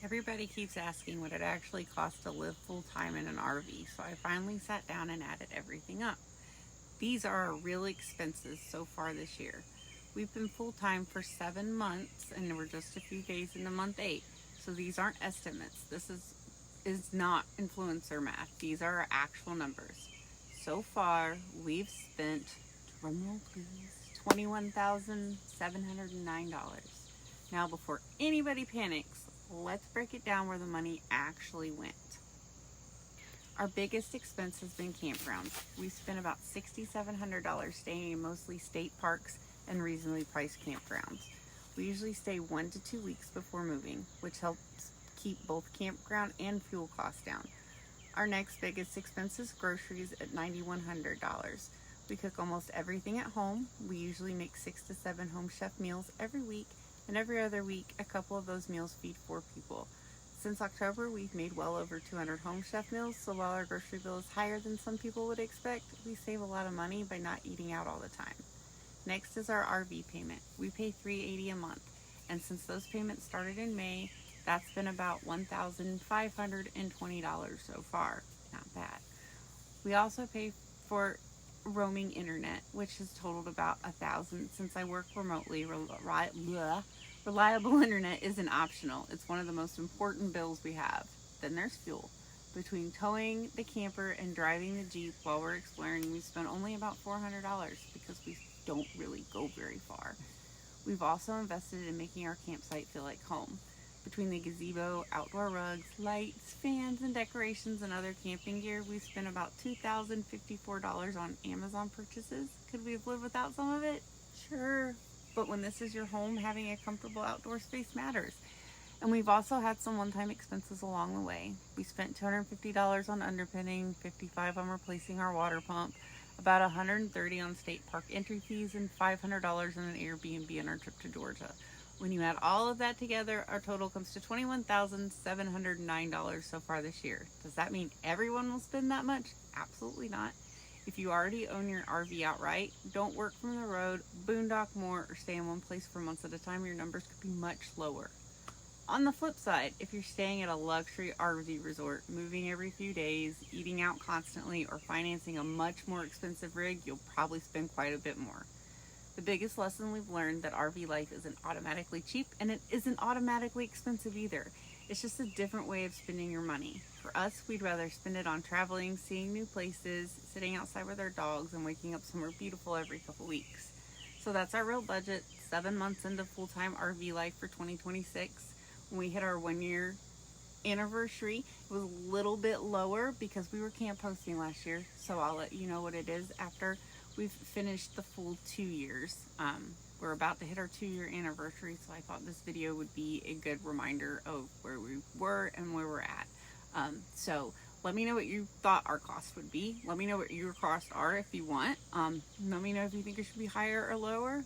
Everybody keeps asking what it actually costs to live full time in an RV, so I finally sat down and added everything up. These are our real expenses so far this year. We've been full time for 7 months and we're just a few days into month 8, so these aren't estimates. This is not influencer math. These are our actual numbers. So far, we've spent, drumroll please, $21,709. Now, before anybody panics, let's break it down where the money actually went. Our biggest expense has been campgrounds. We spent about $6,700 staying in mostly state parks and reasonably priced campgrounds. We usually stay 1 to 2 weeks before moving, which helps keep both campground and fuel costs down. Our next biggest expense is groceries at $9,100. We cook almost everything at home. We usually make 6 to 7 home chef meals every week, and every other week, a couple of those meals feed 4 people. Since October, we've made well over 200 home chef meals, so while our grocery bill is higher than some people would expect, we save a lot of money by not eating out all the time. Next is our RV payment. We pay $380 a month, and since those payments started in May, that's been about $1,520 so far. Not bad. We also pay for roaming internet, which has totaled about 1,000. Since I work remotely. Reliable internet isn't optional. It's one of the most important bills we have. Then there's fuel. Between towing the camper and driving the Jeep while we're exploring, we spent only about $400 because we don't really go very far. We've also invested in making our campsite feel like home. Between the gazebo, outdoor rugs, lights, fans, and decorations and other camping gear, we spent about $2,054 on Amazon purchases. Could we have lived without some of it? Sure. But when this is your home, having a comfortable outdoor space matters. And we've also had some one-time expenses along the way. We spent $250 on underpinning, $55 on replacing our water pump, about $130 on state park entry fees, and $500 on an Airbnb on our trip to Georgia. When you add all of that together, our total comes to $21,709 so far this year. Does that mean everyone will spend that much? Absolutely not. If you already own your RV outright, don't work from the road, boondock more, or stay in one place for months at a time, your numbers could be much lower. On the flip side, if you're staying at a luxury RV resort, moving every few days, eating out constantly, or financing a much more expensive rig, you'll probably spend quite a bit more. The biggest lesson we've learned that RV life isn't automatically cheap and it isn't automatically expensive either. It's just a different way of spending your money. For us, we'd rather spend it on traveling, seeing new places, sitting outside with our dogs, and waking up somewhere beautiful every couple weeks. So that's our real budget, 7 months into full-time RV life for 2026. When we hit our 1 year anniversary, it was a little bit lower because we were camp hosting last year. So I'll let you know what it is after we've finished the full 2 years. We're about to hit our 2 year anniversary, so I thought this video would be a good reminder of where we were and where we're at. So let me know what you thought our cost would be. Let me know what your costs are if you want. Let me know if you think it should be higher or lower.